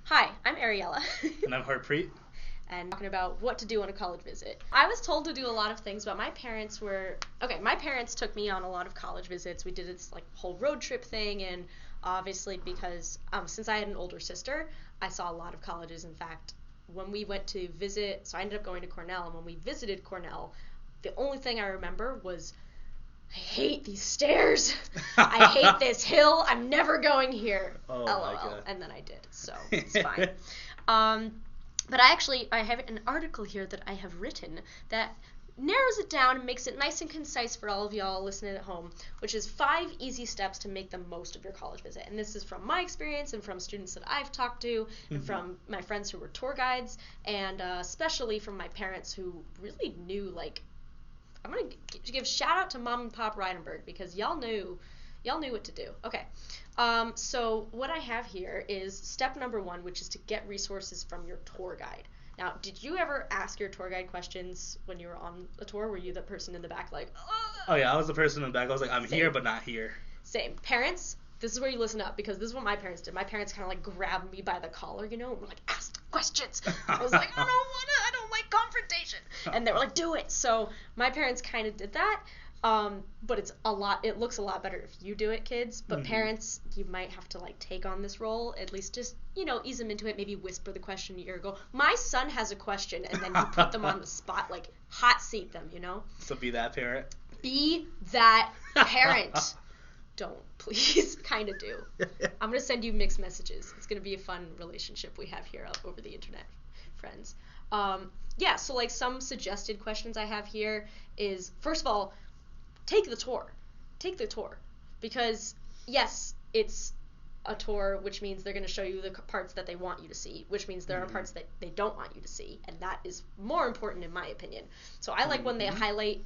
Hi, I'm Ariella. And I'm Harpreet. And talking about what to do on a college visit. I was told to do a lot of things, but my parents took me on a lot of college visits. We did this like whole road trip thing, and obviously because since I had an older sister, I saw a lot of colleges. In fact, when we went to visit, so I ended up going to Cornell, and when we visited Cornell, the only thing I remember was I hate these stairs. I hate this hill. I'm never going here. Oh LOL. my God. And then I did, so it's fine. But I have an article here that I have written that narrows it down and makes it nice and concise for all of y'all listening at home, which is 5 easy steps to make the most of your college visit. And this is from my experience and from students that I've talked to and from my friends who were tour guides, and especially from my parents who really knew, like, I'm going to give shout out to Mom and Pop Reidenberg because y'all knew what to do. Okay. So what I have here is step number 1, which is to get resources from your tour guide. Now, did you ever ask your tour guide questions when you were on a tour? Were you the person in the back like, ugh? Oh yeah, I was the person in the back. I was like, I'm Same. here but not here. Same. Parents, this is where you listen up because this is what my parents did. My parents kind of like grabbed me by the collar, and were like, ask the questions. I was like, I don't like confrontation. And they were like, do it. So my parents kind of did that. But it looks a lot better if you do it, kids. But parents, you might have to like take on this role, at least just, ease them into it, maybe whisper the question in your ear, go, my son has a question, and then you put them on the spot, like hot seat them, So be that parent. Be that parent. Don't, please. Kind of do. I'm going to send you mixed messages. It's going to be a fun relationship we have here over the internet, friends. So like some suggested questions I have here is, first of all, take the tour. Take the tour. Because, yes, it's a tour, which means they're going to show you the parts that they want you to see, which means there are parts that they don't want you to see, and that is more important in my opinion. So I like when they highlight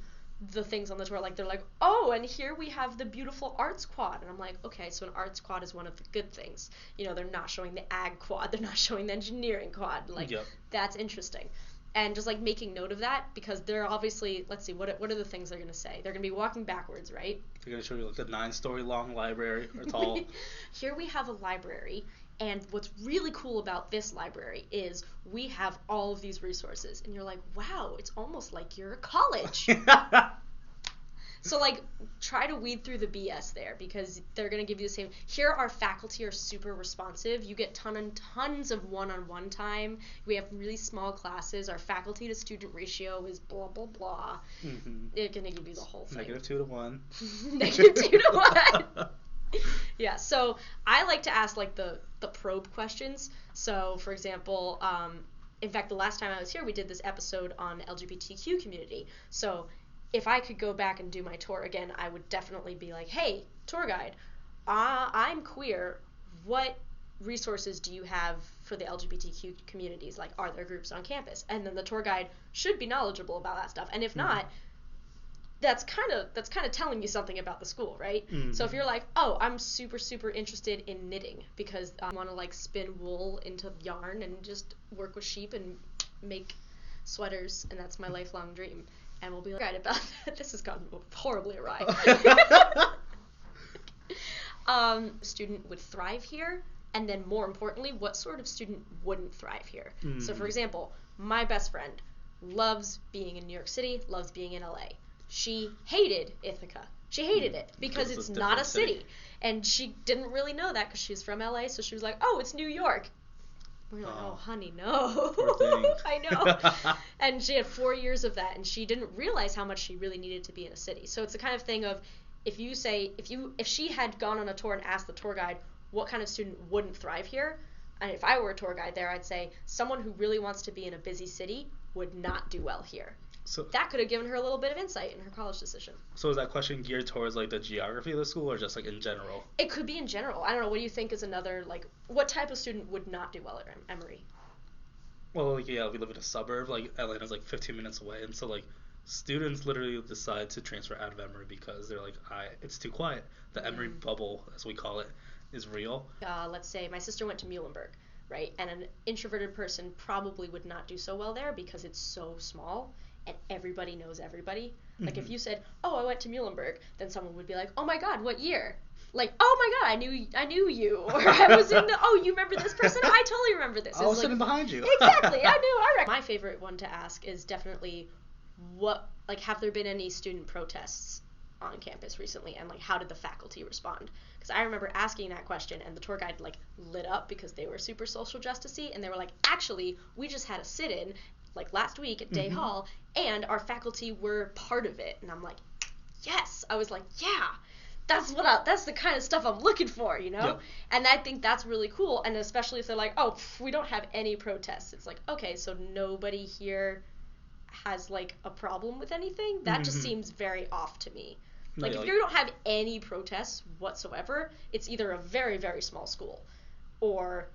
the things on the tour, like they're like, oh, and here we have the beautiful arts quad, and I'm like, okay, so an arts quad is one of the good things. They're not showing the ag quad, they're not showing the engineering quad, like, That's interesting. And just, like, making note of that, because they're obviously, let's see, what are the things they're going to say? They're going to be walking backwards, right? They're going to show you, like, the 9-story long library, or tall. Here we have a library, and what's really cool about this library is we have all of these resources. And you're like, wow, it's almost like you're a college. So, like, try to weed through the BS there, because they're going to give you the same. Here, our faculty are super responsive. You get tons of one-on-one time. We have really small classes. Our faculty-to-student ratio is blah, blah, blah. They're going to give you the whole thing. -2-1. -2-1. Yeah, so I like to ask, like, the probe questions. So, for example, in fact, the last time I was here, we did this episode on the LGBTQ community. So if I could go back and do my tour again, I would definitely be like, hey, tour guide, I'm queer. What resources do you have for the LGBTQ communities? Like, are there groups on campus? And then the tour guide should be knowledgeable about that stuff. And if not, that's kind of telling you something about the school, right? So if you're like, oh, I'm super, super interested in knitting because I want to, like, spin wool into yarn and just work with sheep and make sweaters, and that's my lifelong dream. And we'll be like, right about that. This has gone horribly awry. Student would thrive here, and then more importantly, what sort of student wouldn't thrive here? So for example, my best friend loves being in New York City, loves being in LA. She hated Ithaca. She hated it because it's not a city. And she didn't really know that because she's from LA, so she was like, oh, it's New York. We're like, oh, honey, no. Poor thing. I know. And she had 4 years of that, and she didn't realize how much she really needed to be in a city. So it's the kind of thing of, if she had gone on a tour and asked the tour guide what kind of student wouldn't thrive here, and if I were a tour guide there, I'd say someone who really wants to be in a busy city would not do well here. So that could have given her a little bit of insight in her college decision. So is that question geared towards, like, the geography of the school, or just, like, in general? It could be in general. I don't know. What do you think is another, like, what type of student would not do well at Emory? Well, like, yeah, we live in a suburb. Like, Atlanta's, like, 15 minutes away. And so, like, students literally decide to transfer out of Emory because they're like, it's too quiet. The Emory bubble, as we call it, is real. Let's say my sister went to Muhlenberg, right? And an introverted person probably would not do so well there because it's so small. And everybody knows everybody. Like, if you said, oh, I went to Muhlenberg, then someone would be like, oh my god, what year? Like, oh my god, I knew you, or I was in the, oh, you remember this person? I totally remember this. I was like, sitting behind you. Exactly, My favorite one to ask is definitely have there been any student protests on campus recently, and like how did the faculty respond? Because I remember asking that question, and the tour guide like lit up because they were super social justice-y, and they were like, actually, we just had a sit-in like last week at Day Hall, and our faculty were part of it. And I'm like, yes. I was like, yeah. That's the kind of stuff I'm looking for, you know? Yep. And I think that's really cool, and especially if they're like, oh, we don't have any protests. It's like, okay, so nobody here has, like, a problem with anything? That just seems very off to me. Like, if you don't have any protests whatsoever, it's either a very, very small school, or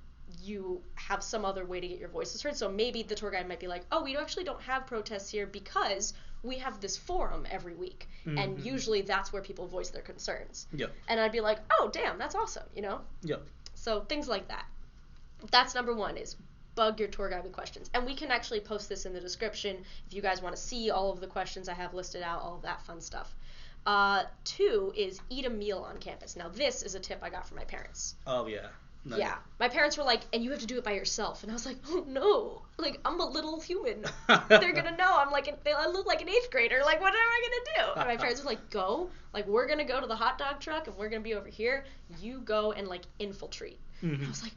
you have some other way to get your voices heard. So maybe the tour guide might be like, oh, we actually don't have protests here because we have this forum every week, and usually that's where people voice their concerns. Yep. And I'd be like, oh, damn, that's awesome, you know? Yep. So things like that. That's number one, is bug your tour guide with questions. And we can actually post this in the description if you guys want to see all of the questions I have listed out, all of that fun stuff. 2 is eat a meal on campus. Now, this is a tip I got from my parents. Oh, yeah. Nice. Yeah. My parents were like, and you have to do it by yourself. And I was like, oh, no. Like, I'm a little human. They're going to know. I look like an 8th grader. Like, what am I going to do? And my parents were like, go. Like, we're going to go to the hot dog truck, and we're going to be over here. You go and, like, infiltrate. And I was like,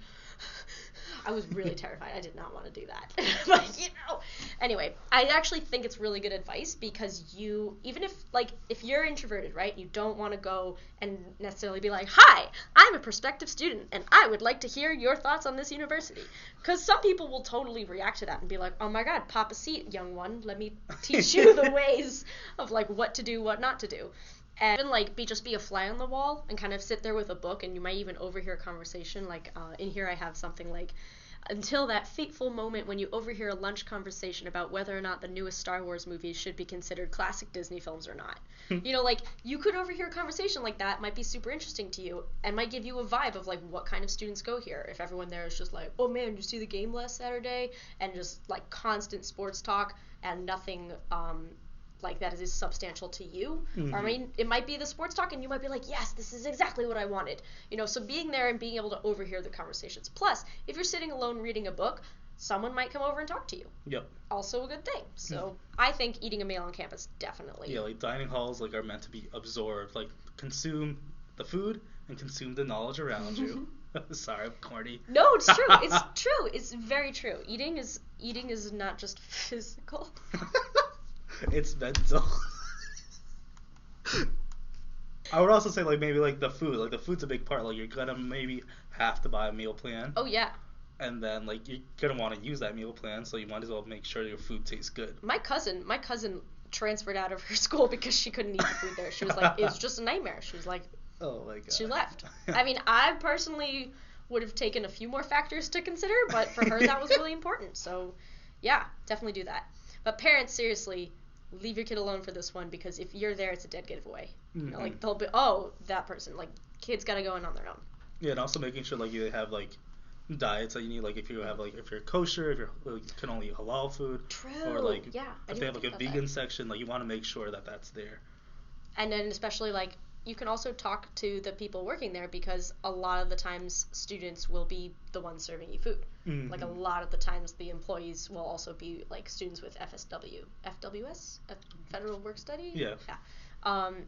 I was really terrified. I did not want to do that. But, you know. Anyway, I actually think it's really good advice, because even if you're introverted, right, you don't want to go and necessarily be like, hi, I'm a prospective student, and I would like to hear your thoughts on this university. Because some people will totally react to that and be like, oh my god, pop a seat, young one. Let me teach you the ways of, like, what to do, what not to do. And even, like, just be a fly on the wall and kind of sit there with a book, and you might even overhear a conversation. Like, in here I have something like, until that fateful moment when you overhear a lunch conversation about whether or not the newest Star Wars movies should be considered classic Disney films or not. You know, like, you could overhear a conversation like that, might be super interesting to you, and might give you a vibe of, like, what kind of students go here. If everyone there is just like, oh man, you see the game last Saturday? And just, like, constant sports talk and nothing, like, that is substantial to you. Or, I mean, it might be the sports talk, and you might be like, yes, this is exactly what I wanted. You know, so being there and being able to overhear the conversations. Plus, if you're sitting alone reading a book, someone might come over and talk to you. Yep. Also a good thing. So I think eating a meal on campus, definitely. Yeah, like, dining halls, like, are meant to be absorbed. Like, consume the food and consume the knowledge around you. Sorry, I'm corny. No, it's true. It's true. It's very true. Eating is not just physical. It's mental. I would also say, like, maybe, like, the food. Like, the food's a big part. Like, you're gonna maybe have to buy a meal plan. Oh, yeah. And then, like, you're gonna want to use that meal plan, so you might as well make sure your food tastes good. My cousin transferred out of her school because she couldn't eat the food there. She was like, it's just a nightmare. She was like, oh my god. She left. I mean, I personally would have taken a few more factors to consider, but for her that was really important. So, yeah, definitely do that. But parents, seriously, leave your kid alone for this one, because if you're there, it's a dead giveaway. You know, like, they'll be, oh, that person. Like, kids gotta go in on their own. Yeah, and also making sure, like, you have, like, diets that you need, like, if you have, like, if you're kosher, if you can only eat halal food. True. Or, like, yeah, if they have, like, a vegan section, like, you want to make sure that that's there. And then especially, like, you can also talk to the people working there, because a lot of the times students will be the ones serving you food. Like, a lot of the times the employees will also be, like, students with FWS, Federal Work Study? Yeah.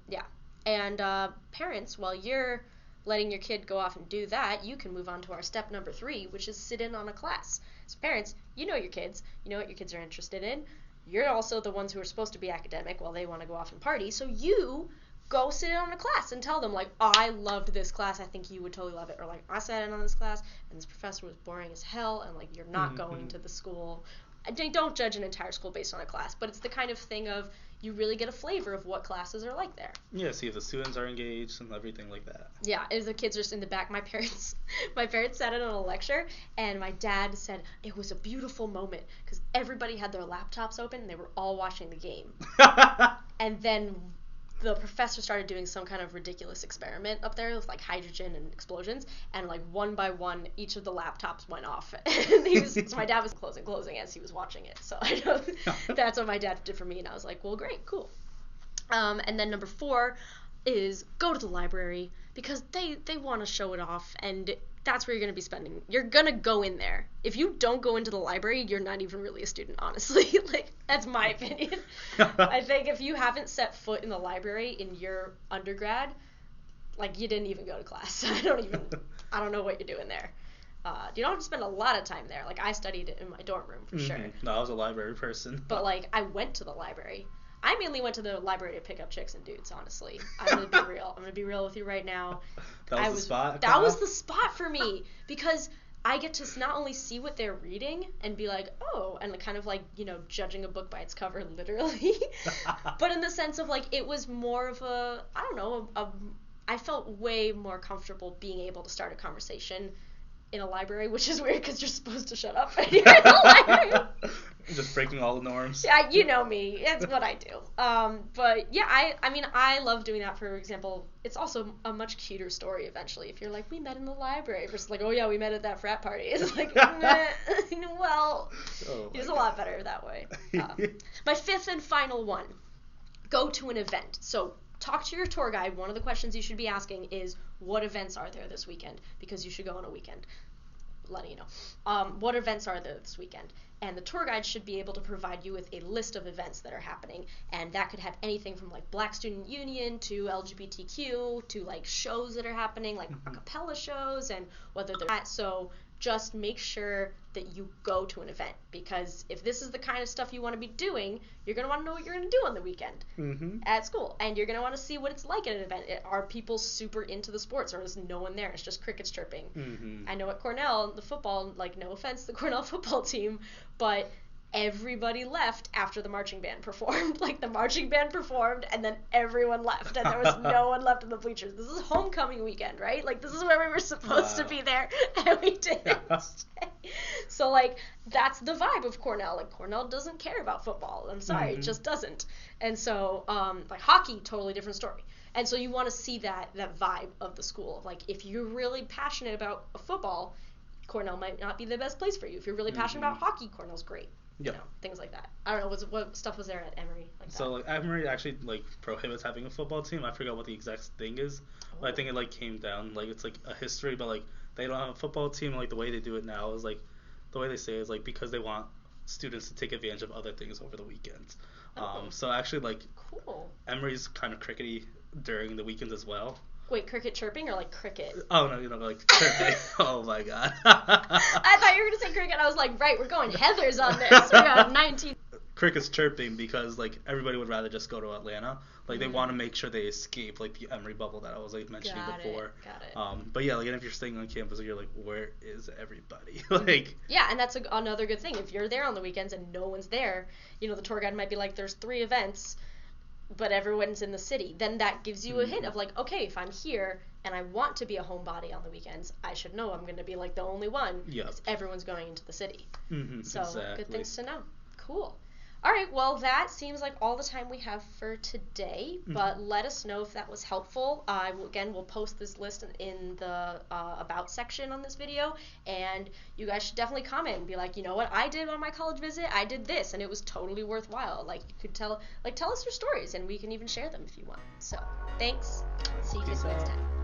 Yeah. And parents, while you're letting your kid go off and do that, you can move on to our step number 3, which is sit in on a class. So parents, you know your kids. You know what your kids are interested in. You're also the ones who are supposed to be academic while they want to go off and party. So you go sit in on a class and tell them, like, oh, I loved this class, I think you would totally love it. Or, like, I sat in on this class and this professor was boring as hell, and, like, you're not going to the school. They don't judge an entire school based on a class, but it's the kind of thing of you really get a flavor of what classes are like there. Yeah, see if the students are engaged and everything like that. Yeah, if the kids are just in the back. My parents sat in on a lecture, and my dad said it was a beautiful moment because everybody had their laptops open and they were all watching the game. And then the professor started doing some kind of ridiculous experiment up there with, like, hydrogen and explosions, and, like, one by one, each of the laptops went off. So my dad was closing as he was watching it. So I know that's what my dad did for me, and I was like, well, great, cool. And then number 4 is go to the library. because they want to show it off, and that's where you're going to be spending. You're going to go in there. If you don't go into the library, you're not even really a student, honestly. Like, that's my opinion. I think if you haven't set foot in the library in your undergrad, like, you didn't even go to class. I don't know what you're doing there. You don't have to spend a lot of time there. Like, I studied it in my dorm room, for sure. No, I was a library person. But, like, I went to the library. I mainly went to the library to pick up chicks and dudes, honestly. I'm going to be real. I'm going to be real with you right now. That was the spot? That was the spot for me. Because I get to not only see what they're reading and be like, oh, and kind of like, you know, judging a book by its cover, literally. But in the sense of, like, it was more of a, I don't know, I felt way more comfortable being able to start a conversation in a library, which is weird because you're supposed to shut up when you're in the library. Just breaking all the norms. Yeah, you know me. It's what I do. But yeah, I mean, I love doing that. For example, it's also a much cuter story eventually. If you're like, we met in the library versus like, oh yeah, we met at that frat party. It's like, well, it's a lot better that way. My fifth and final one, go to an event. So talk to your tour guide. One of the questions you should be asking is, what events are there this weekend? Because you should go on a weekend. Letting you know. What events are there this weekend? And the tour guide should be able to provide you with a list of events that are happening. And that could have anything from like Black Student Union to LGBTQ to like shows that are happening, like a cappella shows, and whether they're at. So just make sure that you go to an event, because if this is the kind of stuff you want to be doing, you're going to want to know what you're going to do on the weekend at school, and you're going to want to see what it's like at an event. Are people super into the sports, or is no one there? It's just crickets chirping. I know at Cornell, the football, like, no offense to the Cornell football team, but everybody left after the marching band performed. Like, the marching band performed, and then everyone left, and there was no one left in the bleachers. This is homecoming weekend, right? Like, this is where we were supposed to be there, and we didn't stay. So, like, that's the vibe of Cornell. Like, Cornell doesn't care about football. I'm sorry, it just doesn't. And so, like, hockey, totally different story. And so you want to see that vibe of the school. Like, if you're really passionate about football, Cornell might not be the best place for you. If you're really passionate about hockey, Cornell's great. Yeah. You know, things like that. I don't know, what stuff was there at Emory like that? So, like, Emory actually, like, prohibits having a football team. I forgot what the exact thing is. But I think it, like, came down, like, it's, like, a history, but, like, they don't have a football team. Like, the way they do it now is, like, the way they say it is, like, because they want students to take advantage of other things over the weekends. So, actually, like, cool. Emory's kind of crickety during the weekends as well. Wait, cricket chirping or like cricket? Oh, no, you know, like chirping. Oh, my God. I thought you were going to say cricket. I was like, right, we're going Heathers on this. We got 19. Cricket's chirping because, like, everybody would rather just go to Atlanta. Like, they want to make sure they escape, like, the Emory bubble that I was, like, mentioning before. Got it. But, yeah, like, and if you're staying on campus, you're like, where is everybody? Like. Yeah, and that's another good thing. If you're there on the weekends and no one's there, you know, the tour guide might be like, there's 3 events, but everyone's in the city. Then that gives you a hint of like, okay, if I'm here and I want to be a homebody on the weekends, I should know I'm going to be like the only one. Yep. Because everyone's going into the city. So exactly. Good things to know. Cool. All right, well, that seems like all the time we have for today, but let us know if that was helpful. We'll post this list in the About section on this video, and you guys should definitely comment and be like, you know what, I did on my college visit, I did this, and it was totally worthwhile. Like, you could tell us your stories, and we can even share them if you want. So, thanks. See you guys next time.